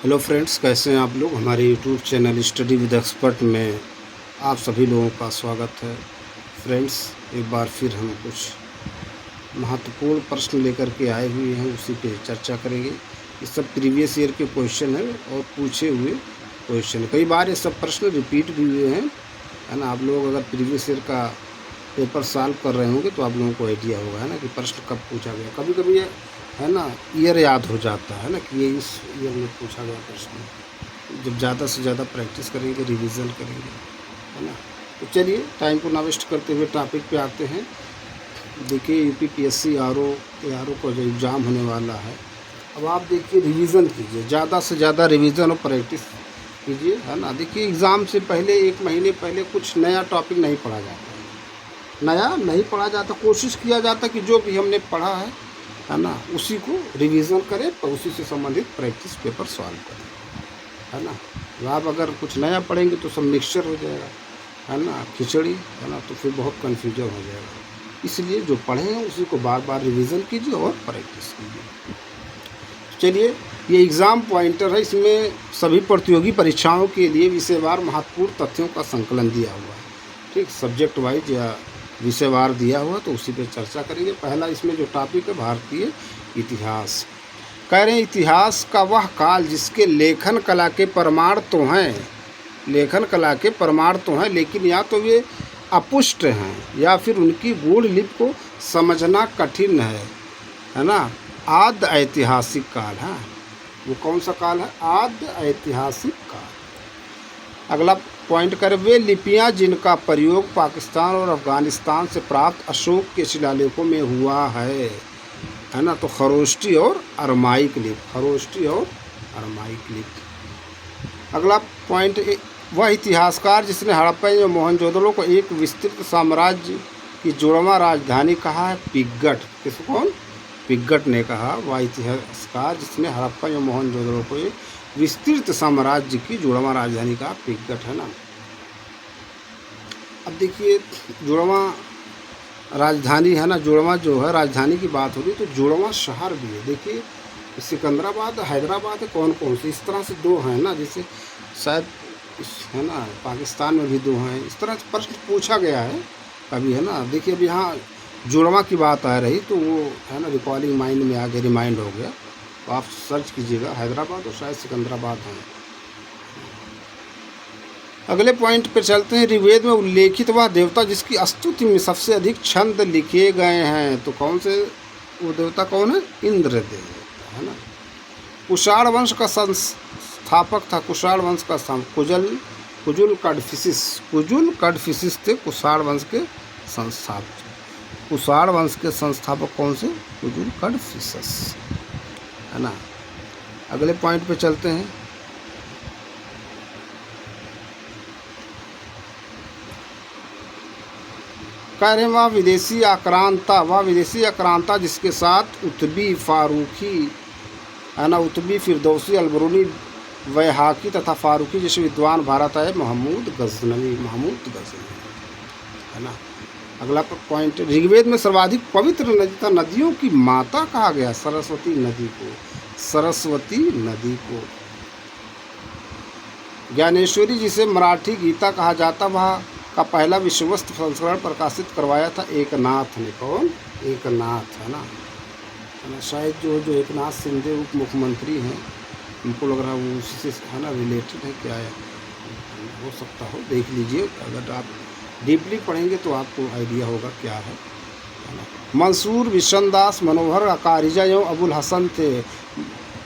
Hello friends, कैसे हैं आप लोग। हमारे YouTube channel study with expert में आप सभी लोगों का स्वागत है। फ्रेंड्स, एक बार फिर हम कुछ महत्वपूर्ण प्रश्न लेकर के आए हुए हैं, उसी पे चर्चा करेंगे। ये सब प्रीवियस ईयर के क्वेश्चन है और पूछे हुए क्वेश्चन। कई बार ये सब प्रश्न रिपीट भी हुए हैं, है ना। आप लोग अगर प्रीवियस ईयर का पेपर सॉल्व कर रहे होंगे तो आप लोगों को आइडिया होगा, है ना, कि प्रश्न कब पूछा गया। कभी कभी ये, है ना, ईयर याद हो जाता है ना कि ये इस ईयर में पूछा गया प्रश्न। जब ज़्यादा से ज़्यादा प्रैक्टिस करेंगे, रिवीजन करेंगे, है ना। तो चलिए, टाइम को ना वेस्ट करते हुए टॉपिक पे आते हैं। देखिए, यूपीपीएससी आरओ का जो एग्ज़ाम होने वाला है, अब आप देखिए, रिवीजन कीजिए, ज़्यादा से ज़्यादा रिवीजन और प्रैक्टिस कीजिए, है ना। देखिए, एग्ज़ाम से पहले 1 महीने पहले कुछ नया टॉपिक नहीं पढ़ा जाता, नया नहीं पढ़ा जाता। कोशिश किया जाता कि जो भी हमने पढ़ा है ना, उसी को रिवीजन करें और उसी से संबंधित प्रैक्टिस पेपर सॉल्व करें, है ना। तो आप अगर कुछ नया पढ़ेंगे तो सब मिक्सचर हो जाएगा, है ना, खिचड़ी, है ना, तो फिर बहुत कन्फ्यूजन हो जाएगा। इसलिए जो पढ़े हैं उसी को बार बार रिवीजन कीजिए और प्रैक्टिस कीजिए। चलिए, ये एग्ज़ाम पॉइंटर है, इसमें सभी प्रतियोगी परीक्षाओं के लिए विषयवार महत्वपूर्ण तथ्यों का संकलन दिया हुआ है। ठीक, सब्जेक्ट वाइज या विषयवार दिया हुआ, तो उसी पे चर्चा करेंगे। पहला इसमें जो टॉपिक है, भारतीय इतिहास। कह रहे हैं, इतिहास का वह काल जिसके लेखन कला के प्रमाण तो हैं, लेखन कला के प्रमाण तो हैं, लेकिन या तो वे अपुष्ट हैं या फिर उनकी गूढ़ लिपि को समझना कठिन है ना। आद्य ऐतिहासिक काल है, वो कौन सा काल है? आद्य ऐतिहासिक काल। अगला पॉइंट करें, वे लिपियां जिनका प्रयोग पाकिस्तान और अफ़गानिस्तान से प्राप्त अशोक के शिलालेखों में हुआ है ना, तो खरोष्टी और अरमाइक लिपि, खरोष्टी और अरमाइक लिपि। अगला पॉइंट, वह इतिहासकार जिसने हड़प्पा एवं मोहनजोदड़ो को एक विस्तृत साम्राज्य की जुड़वां राजधानी कहा है, पिग्गट। किसको? कौन? पिग्गट ने कहा। वह इतिहासकार जिसने हड़प्पा एवं मोहनजोदड़ो को एक विस्तृत साम्राज्य की जुड़वां राजधानी कहा, पिग्गट, है ना। अब देखिए, जुड़वां राजधानी है ना, जुड़वां जो है राजधानी की बात हो रही, तो जुड़वां शहर भी है। देखिए, सिकंदराबाद, हैदराबाद है, कौन कौन से, इस तरह से 2 हैं ना, जैसे शायद है ना, पाकिस्तान में भी 2 हैं। इस तरह से प्रश्न पूछा गया है कभी, है ना। देखिए, अब यहाँ जुड़वां की बात आ रही, तो वो, है ना, रिकॉर्डिंग माइंड में आगे रिमाइंड हो गया, तो आप सर्च कीजिएगा, हैदराबाद और शायद सिकंदराबाद हैं। अगले पॉइंट पर चलते हैं, ऋग्वेद में उल्लेखित वह देवता जिसकी स्तुति में सबसे अधिक छंद लिखे गए हैं, तो कौन से, वो देवता कौन है? इंद्रदेव, है ना। कुषाण वंश का संस्थापक था, कुषाण वंश का कुजुल कडफिसिस थे कुषाण वंश के संस्थापक। कुषाण वंश के संस्थापक कौन से? कुजुल कडफिसिस, है ना। अगले पॉइंट पे चलते हैं, कह रहे हैं, वह विदेशी आक्रांता जिसके साथ उत्बी, फारूकी, है ना, उत्बी, फिरदौसी, अलबरूनी, वैहाकी तथा फारूकी जैसे विद्वान भारत आए, महमूद गजनवी, है ना। अगला पॉइंट, ऋग्वेद में सर्वाधिक पवित्र नदी तथा नदियों की माता कहा गया, सरस्वती नदी को। ज्ञानेश्वरी जिसे मराठी गीता कहा जाता, वह का पहला विश्वस्त संस्करण प्रकाशित करवाया था एकनाथ ने। कौन? एकनाथ, है ना। शायद जो एकनाथ शिंदे उप मुख्यमंत्री हैं, उनको लग रहा है वो उसी से, है ना, रिलेटेड है, क्या है, हो सकता हो, देख लीजिए। अगर आप डीपली पढ़ेंगे तो आपको आइडिया होगा क्या है ना। मंसूर, विशनदास, मनोहर अकारिजा एवं अबुल हसन थे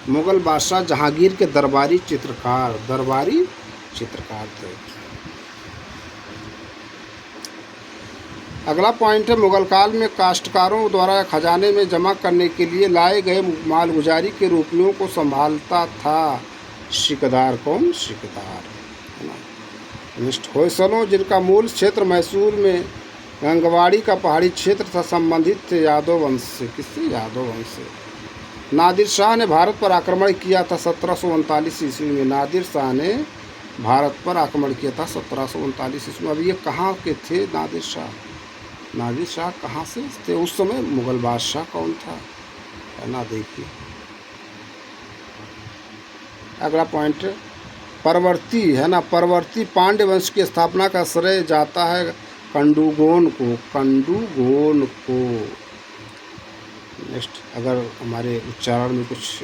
मुग़ल बादशाह जहांगीर के दरबारी चित्रकार थे। अगला पॉइंट है, मुगल काल में काश्तकारों द्वारा खजाने में जमा करने के लिए लाए गए मालगुजारी के रुपयों को संभालता था सिकदार। कौन? सिकदार, है ना। नेक्स्ट, होयसलों जिनका मूल क्षेत्र मैसूर में गंगवाड़ी का पहाड़ी क्षेत्र था, संबंधित थे यादव वंश से। किससे? यादव वंश से। नादिर शाह ने भारत पर आक्रमण किया था 1739 ईस्वी में। नादिर शाह ने भारत पर आक्रमण किया था 1739 ईस्वी में। अब ये कहाँ के थे नादिर शाह? नादिर शाह कहाँ से थे उस समय? मुग़ल बादशाह कौन था, है ना। देखिए, अगला पॉइंट, परवर्ती है ना, परवर्ती पांड्य वंश की स्थापना का श्रेय जाता है कंडूगोन को, कंडूगोन को। नेक्स्ट, अगर हमारे उच्चारण में कुछ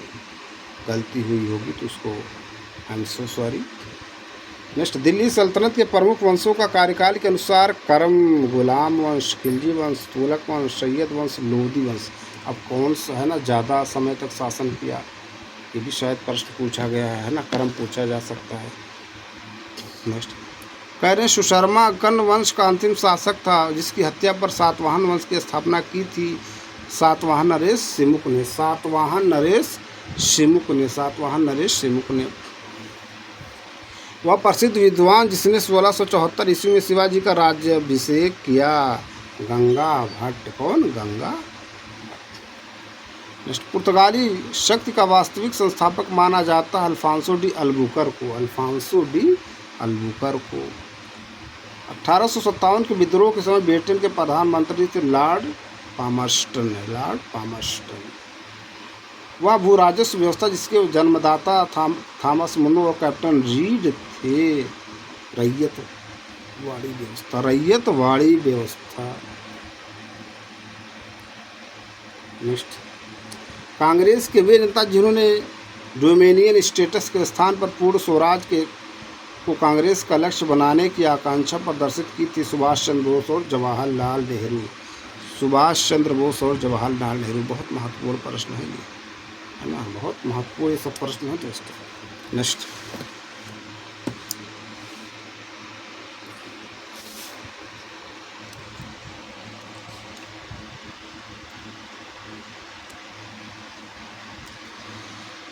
गलती हुई होगी तो उसको I am so sorry. Next, Delhi सल्तनत के प्रमुख वंशों का कार्यकाल के अनुसार करम, गुलाम वंश, खिलजी वंश, तुगलक वंश, सैयद वंश, लोधी वंश। अब कौन सा है ना ज़्यादा समय तक शासन किया, ये भी शायद प्रश्न पूछा गया है ना, क्रम पूछा जा सकता है। नेक्स्ट, कह रहे हैं सुशर्मा गण वंश का अंतिम शासक था जिसकी हत्या पर सातवाहन वंश की स्थापना की थी सातवाहन नरेश सिमुक ने, सातवाहन नरेश सिमुक ने, सातवाहन नरेश सिमुक ने। वह प्रसिद्ध विद्वान जिसने 1674 ईस्वी में शिवाजी का राज्याभिषेक किया, गंगा भट्ट। कौन? गंगा। नेक्स्ट, पुर्तगाली शक्ति का वास्तविक संस्थापक माना जाता है अल्फांसो डी अल्बुकर को, अल्फांसो डी अल्बुकर को। 1857 के विद्रोह के समय ब्रिटेन के प्रधानमंत्री थे लॉर्ड पामर्स्टन, लॉर्ड पामर्स्टन। वह भू राजस्व व्यवस्था जिसके जन्मदाता थॉमस मुनो और कैप्टन रीड थे, रैयतवाड़ी व्यवस्था, रैयतवाड़ी व्यवस्था। नेक्स्ट, कांग्रेस के वे नेता जिन्होंने डोमिनियन स्टेटस के स्थान पर पूर्ण स्वराज को कांग्रेस का लक्ष्य बनाने की आकांक्षा प्रदर्शित की थी, सुभाष चंद्र बोस और जवाहरलाल नेहरू। सुभाष चंद्र बोस और जवाहरलाल नेहरू। बहुत महत्वपूर्ण प्रश्न है ये, है ना, बहुत महत्वपूर्ण ये सब प्रश्न है दोस्तों। नेक्स्ट,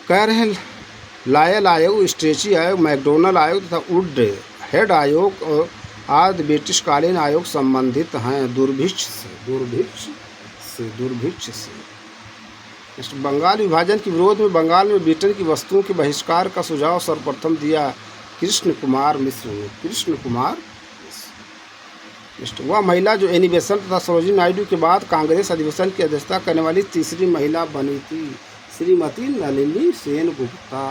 कह रहे हैं लायल आयोग, स्ट्रेची आयोग, मैकडोनल आयोग तथा वुड हेड आयोग आदि ब्रिटिशकालीन आयोग संबंधित हैं दुर्भिक्ष से, दुर्भिक्ष से, दुर्भिक्ष से। नेक्स्ट, बंगाल विभाजन के विरोध में बंगाल में ब्रिटेन की वस्तुओं के बहिष्कार का सुझाव सर्वप्रथम दिया कृष्ण कुमार मिश्र ने, कृष्ण कुमार मिश्र। नेक्स्ट, वह महिला जो एनी बेसेंट तथा सरोजिनी नायडू के बाद कांग्रेस अधिवेशन की अध्यक्षता करने वाली तीसरी महिला बनी थी, श्रीमती नलिनी सेन गुप्ता,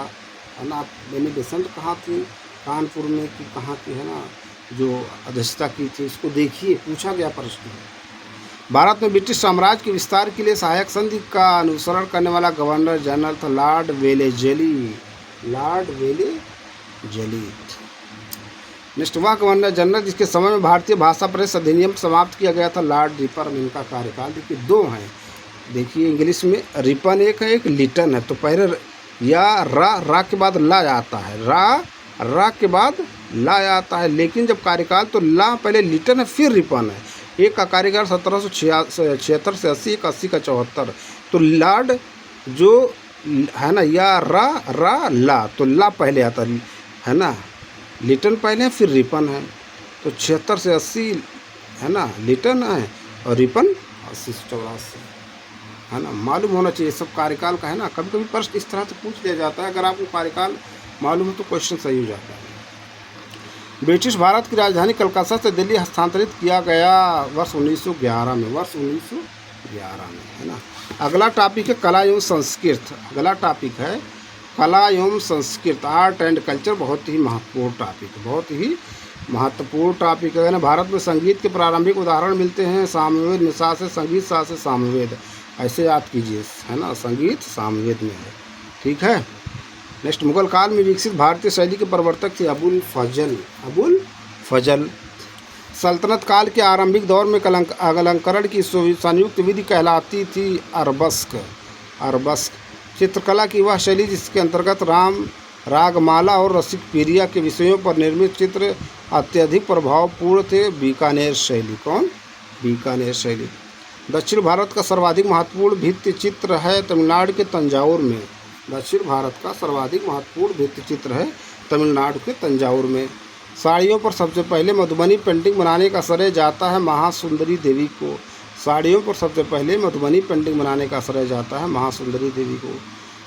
है ना। एनी बेसेंट कहाँ थी? कानपुर में कि कहाँ की, है ना, जो अध्यक्षता की थी, उसको देखिए, पूछा गया प्रश्न। भारत में ब्रिटिश साम्राज्य के विस्तार के लिए सहायक संधि का अनुसरण करने वाला गवर्नर जनरल था Lord Wellesley, Lord Wellesley. Next, वह गवर्नर जनरल जिसके समय में भारतीय भाषा प्रेस अधिनियम समाप्त किया गया था, लॉर्ड रिपन। इनका कार्यकाल देखिए दो हैं, देखिए इंग्लिश में रिपन एक है, एक लिटन है। तो पहले या रा के बाद ला आता है, रा के बाद ला आता है, लेकिन जब कार्यकाल तो ला पहले लिटन है फिर रिपन है। एक का कार्यकाल 1776 से 80, एक 80 का 74। तो लॉर्ड जो है ना, या रा ला, तो ला पहले आता है ना, लिटन पहले फिर रिपन है। तो 76 से 80 है ना लिटन है और रिपन 80 से 84, है ना। मालूम होना चाहिए सब कार्यकाल का, है ना। कभी कभी प्रश्न इस तरह से पूछ लिया जाता है, अगर आपको कार्यकाल मालूम हो तो क्वेश्चन सही हो जाता है। ब्रिटिश भारत की राजधानी कलकत्ता से दिल्ली हस्तांतरित किया गया वर्ष 1911 में, वर्ष 1911 में, है ना। अगला टॉपिक है कला एवं संस्कृत। अगला टॉपिक है कला एवं संस्कृत, आर्ट एंड कल्चर। बहुत ही महत्वपूर्ण टॉपिक, बहुत ही महत्वपूर्ण टॉपिक है ना। भारत में संगीत के प्रारंभिक उदाहरण मिलते हैं सामवेद में, सा से संगीत, सा से सामवेद, ऐसे याद कीजिए, है ना। संगीत सामवेद में है, ठीक है। नेक्स्ट, मुगल काल में विकसित भारतीय शैली के प्रवर्तक थे अबुल फजल, अबुल फजल। सल्तनत काल के आरंभिक दौर में अलंकरण की संयुक्त विधि कहलाती थी अरबस्क, अरबस्क। चित्रकला की वह शैली जिसके अंतर्गत राम, रागमाला और रसिक पीरिया के विषयों पर निर्मित चित्र अत्यधिक प्रभावपूर्ण थे, बीकानेर शैली। कौन? बीकानेर शैली। दक्षिण भारत का सर्वाधिक महत्वपूर्ण भित्ति चित्र है तमिलनाडु के तंजावुर में। दक्षिण भारत का सर्वाधिक महत्वपूर्ण भित्ति चित्र है तमिलनाडु के तंजावुर में। साड़ियों पर सबसे पहले मधुबनी पेंटिंग बनाने का श्रेय जाता है महासुंदरी देवी को। साड़ियों पर सबसे पहले मधुबनी पेंटिंग बनाने का श्रेय जाता है महासुंदरी देवी को।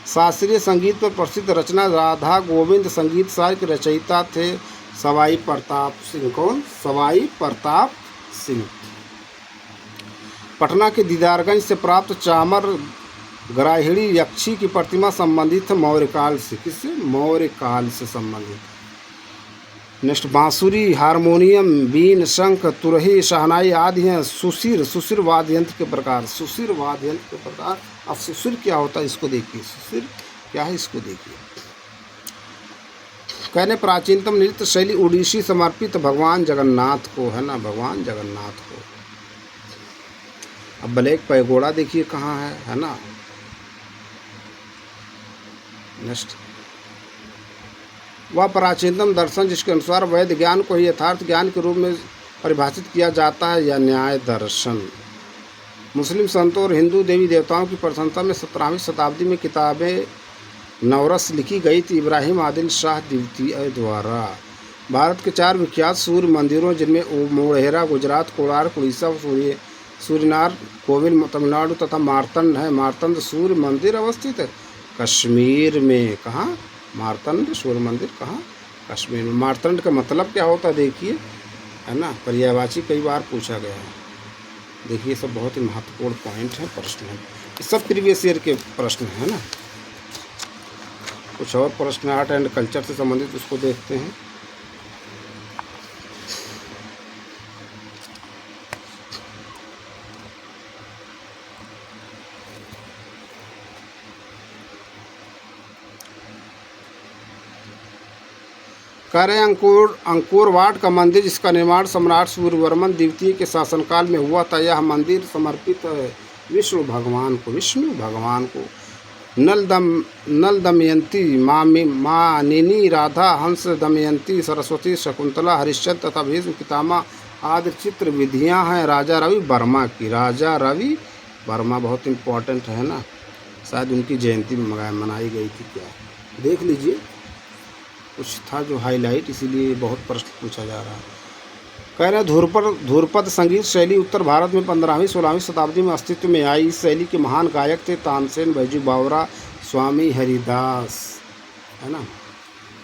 शास्त्रीय संगीत पर प्रसिद्ध रचना राधा गोविंद संगीत सार के रचयिता थे सवाई प्रताप सिंह। कौन? सवाई प्रताप सिंह। पटना के दीदारगंज से प्राप्त चामर ग्राहिणी यक्षी की प्रतिमा संबंधित है मौर्य काल से। किससे? मौर्य काल से संबंधित। नेक्स्ट, बांसुरी, हारमोनियम, बीन, शंख, तुरही, शहनाई आदि हैं सुशिर। सुशिर वाद्य यंत्र के प्रकार। सुशिर वाद्य यंत्र के प्रकार। अब सुशिर क्या होता है इसको देखिए। सुशिर क्या है इसको देखिए। कहने प्राचीनतम नृत्य शैली ओडिसी समर्पित भगवान जगन्नाथ को है ना, भगवान जगन्नाथ को। अब ब्लैक पैगोड़ा देखिए कहाँ है ना। नेक्स्ट, वह प्राचीनतम दर्शन जिसके अनुसार वैध ज्ञान को ही यथार्थ ज्ञान के रूप में परिभाषित किया जाता है, या न्याय दर्शन। मुस्लिम संतों और हिंदू देवी देवताओं की प्रशंसा में 17वीं शताब्दी में किताबें नवरस लिखी गई थी इब्राहिम आदिल शाह द्वितीय द्वारा। भारत के 4 विख्यात सूर्य मंदिरों जिनमें मोढेरा गुजरात, कोणार्क उड़ीसा, सूर्यनार कोविल तमिलनाडु तथा मार्तंड है। मार्तंड सूर्य मंदिर अवस्थित है कश्मीर में। कहाँ? मार्तंड सूर्य मंदिर कहाँ? कश्मीर में। मार्तंड का मतलब क्या होता है देखिए, है ना, पर्यायवाची कई बार पूछा गया है। देखिए सब बहुत ही महत्वपूर्ण पॉइंट है, प्रश्न है, ये सब प्रीवियस ईयर के प्रश्न है ना। कुछ और प्रश्न आर्ट एंड कल्चर से संबंधित उसको देखते हैं। कह रहे अंकोर वाट का मंदिर जिसका निर्माण सम्राट सूर्यवर्मन द्वितीय के शासनकाल में हुआ था, यह मंदिर समर्पित है विष्णु भगवान को। विष्णु भगवान को। नल दमयंती, मानिनी, राधा, हंस, दमयंती, सरस्वती, शकुंतला, हरिश्चंद्र तथा भीष्म पितामह आदि चित्र विधियाँ हैं राजा रवि वर्मा की। राजा रवि वर्मा बहुत इम्पोर्टेंट है ना, शायद उनकी जयंती मनाई गई थी क्या, देख लीजिए। कुछ था जो हाईलाइट, इसीलिए बहुत प्रश्न पूछा जा रहा है। कह रहे हैं ध्रुपद संगीत शैली उत्तर भारत में 15वीं-16वीं शताब्दी में अस्तित्व में आई। इस शैली के महान गायक थे तानसेन, बैजू बावरा, स्वामी हरिदास, है ना।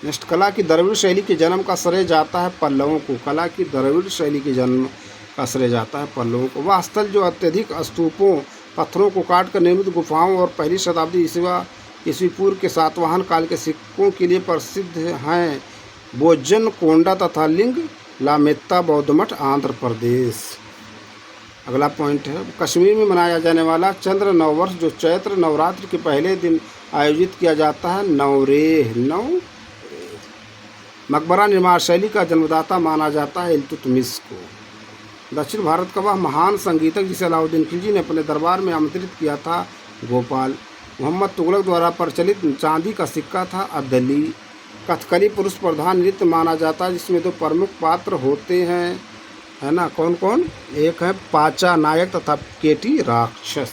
नेक्स्ट, कला की द्रविड़ शैली के जन्म का श्रेय जाता है पल्लवों को। कला की द्रविड़ शैली के जन्म का श्रेय जाता है पल्लवों को। वह स्थल जो अत्यधिक स्तूपों, पत्थरों को काट कर निर्मित गुफाओं और पहली शताब्दी ईस्वी पूर्व के सातवाहन काल के सिक्कों के लिए प्रसिद्ध हैं। बोजन कोंडा तथा लिंग लामेत्ता बौद्ध मठ, आंध्र प्रदेश। अगला पॉइंट है, कश्मीर में मनाया जाने वाला चंद्र नववर्ष जो चैत्र नवरात्र के पहले दिन आयोजित किया जाता है, नवरेह। मकबरा निर्माण शैली का जन्मदाता माना जाता है इल्तुतमिश को। दक्षिण भारत का वह महान संगीतक जिसे अलाउद्दीन खिलजी ने अपने दरबार में आमंत्रित किया था, गोपाल। मोहम्मद तुगलक द्वारा प्रचलित चांदी का सिक्का था, अदली। कथकली पुरुष प्रधान नृत्य माना जाता है जिसमें 2 प्रमुख पात्र होते हैं, है ना। कौन कौन? एक है पाचा नायक तथा केटी राक्षस,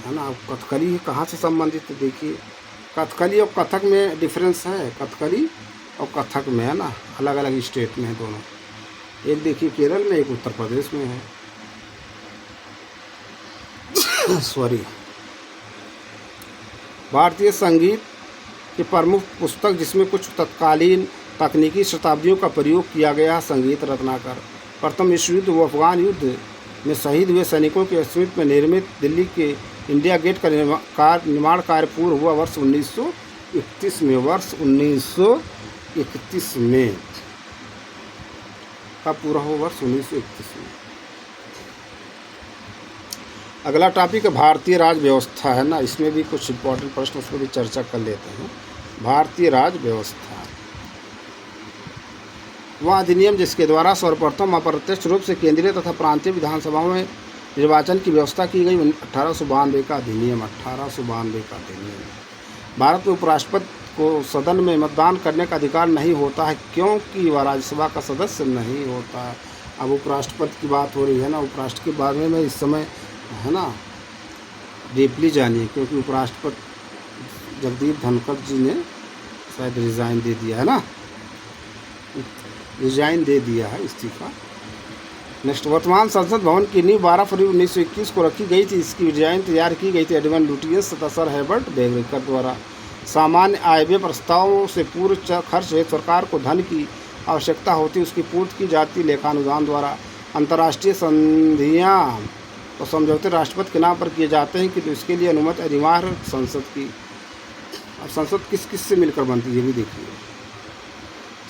है ना। कथकली कहाँ से संबंधित है देखिए। कथकली और कथक में डिफरेंस है, कथकली और कथक में, है ना, अलग अलग स्टेट में है दोनों। एक देखिए केरल में, एक उत्तर प्रदेश में है। सॉरी। भारतीय संगीत की प्रमुख पुस्तक जिसमें कुछ तत्कालीन तकनीकी शताब्दियों का प्रयोग किया गया, संगीत रत्नाकर। प्रथम विश्व युद्ध व अफगान युद्ध में शहीद हुए सैनिकों के स्मृति में निर्मित दिल्ली के इंडिया गेट का निर्माण कार्य पूर्ण हुआ वर्ष 1931 में। वर्ष 1931 में का पूरा हुआ, वर्ष 1931 में। अगला टॉपिक है भारतीय राज व्यवस्था, है ना। इसमें भी कुछ इंपॉर्टेंट प्रश्न, उसमें भी चर्चा कर लेते हैं। भारतीय राज व्यवस्था, वह अधिनियम जिसके द्वारा सर्वप्रथम अप्रत्यक्ष रूप से केंद्रीय तथा प्रांतीय विधानसभाओं में निर्वाचन की व्यवस्था की गई, 1892 का अधिनियम। 1892 का अधिनियम। भारत में उपराष्ट्रपति को सदन में मतदान करने का अधिकार नहीं होता है क्योंकि वह राज्यसभा का सदस्य नहीं होता है। अब उपराष्ट्रपति की बात हो रही है ना, उपराष्ट्र के बारे में इस समय, है ना, डीपली जानिए, क्योंकि उपराष्ट्रपति जगदीप धनखड़ जी ने शायद रिज़ाइन दे दिया है ना, रिज़ाइन दे दिया है, इस्तीफा। नेक्स्ट, वर्तमान संसद भवन की नींव 12 फरवरी 1921 को रखी गई थी। इसकी डिजाइन तैयार की गई थी एडमंड लुटियंस तथा सर हेबर्ट बेकर द्वारा। सामान्य आय व्यय प्रस्तावों से पूर्व खर्च हेतु सरकार को धन की आवश्यकता होती, उसकी पूर्ति की जाती लेखानुदान द्वारा। अंतर्राष्ट्रीय संधियाँ और समझौते राष्ट्रपति के नाम पर किए जाते हैं कि तो इसके लिए अनुमति अनिवार्य है संसद की। अब संसद किस किस से मिलकर बनती है ये भी देखिए।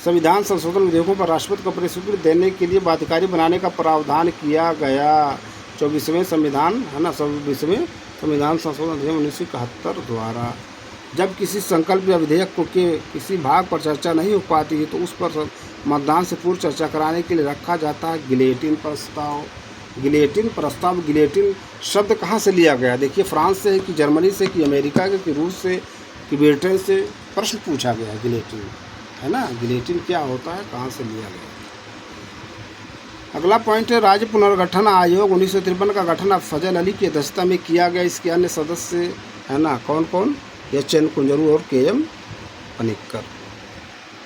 संविधान संशोधन विधेयकों पर राष्ट्रपति को अपनी स्वीकृति देने के लिए बाध्यकारी बनाने का प्रावधान किया गया। 24वें संविधान है ना, 24वें संविधान संशोधन अधिनियम 1971 द्वारा। जब किसी संकल्प या विधेयक को के किसी भाग पर चर्चा नहीं हो पाती है तो उस पर मतदान से पूर्व चर्चा कराने के लिए रखा जाता है गिलेटिन प्रस्ताव। गिलेटिन प्रस्ताव, गिलेटिन शब्द कहाँ से लिया गया? देखिए, फ्रांस से कि जर्मनी से कि अमेरिका के कि रूस से कि ब्रिटेन से प्रश्न पूछा गया। गिलेटिन है ना, गिलेटिन क्या होता है, कहाँ से लिया गया? अगला पॉइंट है राज्य पुनर्गठन आयोग 1953 का गठन फजल अली की अध्यक्षता में किया गया। इसके अन्य सदस्य है ना कौन कौन? एच.एन. कुंजरू और के.एम. पनिक्कर।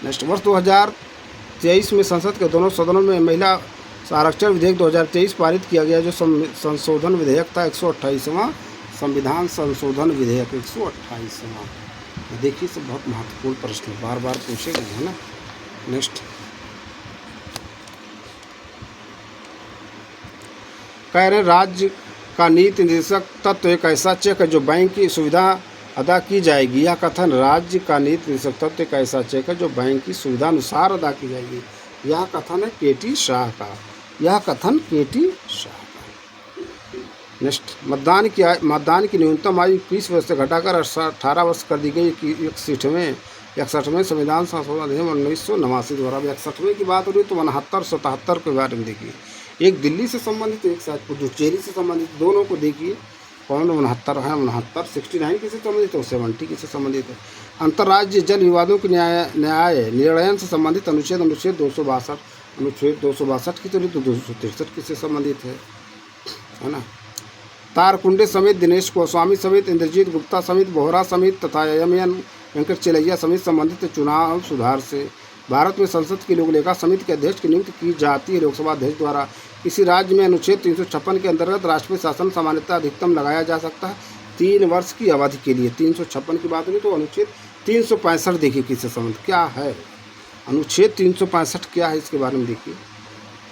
नेक्स्ट, वर्ष 2023 में संसद के दोनों सदनों में महिला आरक्षण विधेयक 2023 पारित किया गया, जो संशोधन विधेयक था 128वां संविधान संशोधन विधेयक 128वां। देखिए, सब बहुत महत्वपूर्ण प्रश्न बार बार पूछे गए हैं ना। नेक्स्ट, कह रहे हैं राज्य का नीति निर्देशक तत्व एक ऐसा चेक है जो बैंक की सुविधा अदा की जाएगी। यह कथन राज्य का नीति निर्देशक तत्व एक ऐसा चेक है जो बैंक की सुविधा अनुसार अदा की जाएगी। यह कथन है के.टी. शाह का। यह कथन के.टी. शाह का। नेक्स्ट, मतदान की न्यूनतम आयु 21 वर्ष से घटाकर 18 वर्ष कर दी गई। 61वें संविधान संशोधन अधिनियम 1989 द्वारा। 61वें की बात हो रही तो 69, 77 के बारे में देखिए। एक दिल्ली से संबंधित, एक शायद पुदुचेरी से संबंधित, दोनों को देखिए। कौन 69 है? 69, 69 किससे संबंधित है? 70 किससे संबंधित है? अंतर्राज्यीय जल विवादों के न्याय निर्णयन से संबंधित अनुच्छेद 262। अनुच्छेद 262 की तो 263 किससे संबंधित है ना। तारकुंडे समेत, दिनेश गोस्वामी समेत, इंद्रजीत गुप्ता समेत, बोहरा समेत तथा एम.एन. वेंकट चेलैया समेत संबंधित चुनाव सुधार से। भारत में संसद की लोक लेखा समिति के अध्यक्ष की नियुक्ति की जाती है लोकसभा अध्यक्ष द्वारा। किसी राज्य में अनुच्छेद 356 के अंतर्गत राष्ट्रपति शासन सामान्यतः अधिकतम लगाया जा सकता है 3 वर्ष की अवधि के लिए। 356 की बात हुई तो अनुच्छेद 365 देखिए किससे संबंध क्या है। अनुच्छेद 365 क्या है इसके बारे में देखिए।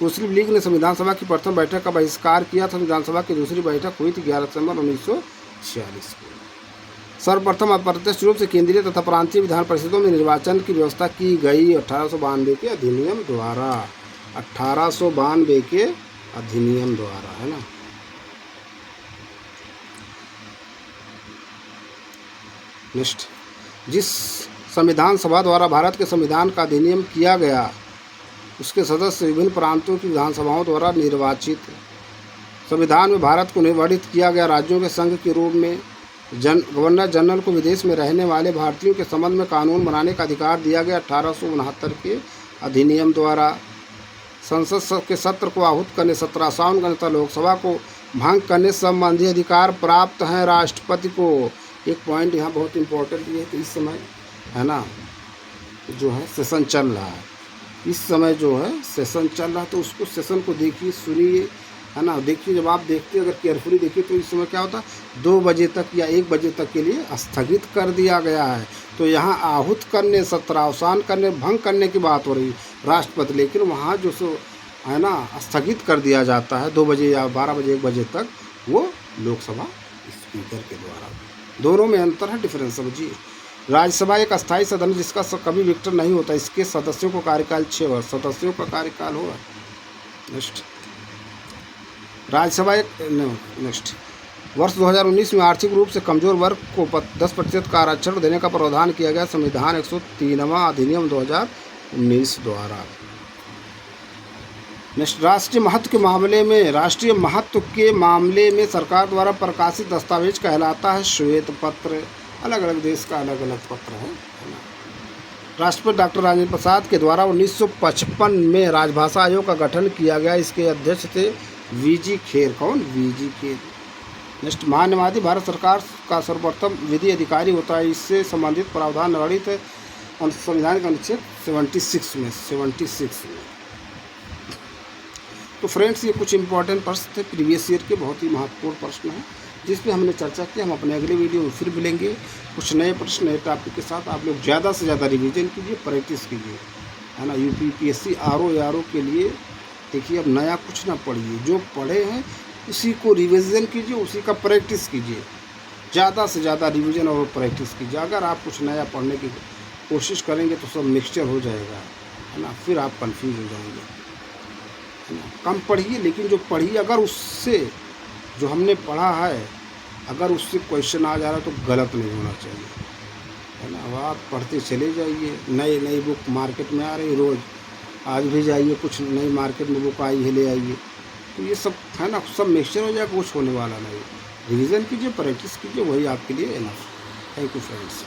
मुस्लिम लीग ने संविधान सभा की प्रथम बैठक का बहिष्कार किया था। संविधान सभा की दूसरी बैठक हुई थी 11 दिसंबर 1946 को। सर्वप्रथम अप्रत्यक्ष रूप से केंद्रीय तथा प्रांतीय विधान परिषदों में निर्वाचन की व्यवस्था की गई 1892 के अधिनियम द्वारा। 1892 के अधिनियम द्वारा, है ना। नेक्स्ट, जिस संविधान सभा द्वारा भारत के संविधान का अधिनियम किया गया उसके सदस्य विभिन्न प्रांतों की विधानसभाओं द्वारा निर्वाचित। संविधान में भारत को निर्वाचित किया गया राज्यों के संघ के रूप में। गवर्नर जनरल को विदेश में रहने वाले भारतीयों के संबंध में कानून बनाने का अधिकार दिया गया 1869 के अधिनियम द्वारा। संसद के सत्र को आहूत करने, सत्र आसान करने तथा लोकसभा को भंग करने संबंधी अधिकार प्राप्त हैं राष्ट्रपति को। एक पॉइंट यहाँ बहुत इम्पोर्टेंट ये है कि इस समय है ना जो है सेशन चल रहा है। इस समय जो है सेशन चल रहा है तो उसको सेशन को देखिए, सुनिए, है ना। देखिए, जब आप देखते हैं अगर केयरफुली देखिए तो इस समय क्या होता है 2 बजे तक या 1 बजे तक के लिए स्थगित कर दिया गया है। तो यहाँ आहूत करने, सत्रावसान करने, भंग करने की बात हो रही राष्ट्रपति, लेकिन वहाँ जो सो है ना स्थगित कर दिया जाता है 2 बजे या 12 बजे 1 बजे तक, वो लोकसभा स्पीकर के द्वारा। दोनों में अंतर है, डिफरेंस समझिए। राज्यसभा एक अस्थायी सदन जिसका कभी विघटन नहीं होता। इसके सदस्यों को कार्यकाल 6 वर्ष, सदस्यों का कार्यकाल होगा। नेक्स्ट, राज्यसभा एक नेक्स्ट वर्ष 2019 में आर्थिक रूप से कमजोर वर्ग को 10% का आरक्षण देने का प्रावधान किया गया संविधान 103वां अधिनियम 2019 द्वारा। नेक्स्ट, राष्ट्रीय महत्व के मामले में सरकार द्वारा प्रकाशित दस्तावेज कहलाता है श्वेत पत्र। अलग अलग देश का अलग अलग पत्र है ना। राष्ट्रपति डॉक्टर राजेंद्र प्रसाद के द्वारा 1955 में राजभाषा आयोग का गठन किया गया। इसके अध्यक्ष थे वी.जी. खेर। कौन? वी.जी. खेर। नेक्स्ट, महान्यायवादी भारत सरकार का सर्वप्रथम विधि अधिकारी होता है। इससे संबंधित प्रावधान निर्धारित है संविधान के अनुच्छेद 76 में। तो फ्रेंड्स, ये कुछ इंपॉर्टेंट प्रश्न थे प्रीवियस ईयर के, बहुत ही महत्वपूर्ण प्रश्न हैं जिस पे हमने चर्चा की। हम अपने अगले वीडियो में फिर मिलेंगे कुछ नए प्रश्न, नए टॉपिक के साथ। आप लोग ज़्यादा से ज़्यादा रिवीजन कीजिए, प्रैक्टिस कीजिए, है ना। यूपीपीएससी आरओ के लिए देखिए अब नया कुछ ना पढ़िए, जो पढ़े हैं उसी को रिवीजन कीजिए, उसी का प्रैक्टिस कीजिए, ज़्यादा से ज़्यादा रिवीजन और प्रैक्टिस कीजिए। अगर आप कुछ नया पढ़ने की कोशिश करेंगे तो सब मिक्सचर हो जाएगा, है ना, फिर आप कंफ्यूज हो जाएंगे, है ना। कम पढ़िए, लेकिन जो पढ़िए अगर उससे जो हमने पढ़ा है अगर उससे क्वेश्चन आ जा रहा है तो गलत नहीं होना चाहिए, है ना। अब आप पढ़ते चले जाइए, नई नई बुक मार्केट में आ रही रोज़, आज भी जाइए कुछ नई मार्केट में बुक आई है ले आइए, तो ये सब है ना, सब मिक्सचर हो जाएगा, कुछ होने वाला नहीं। रिवीजन कीजिए, प्रैक्टिस कीजिए, वही आपके लिए इनफ। Thank you friends.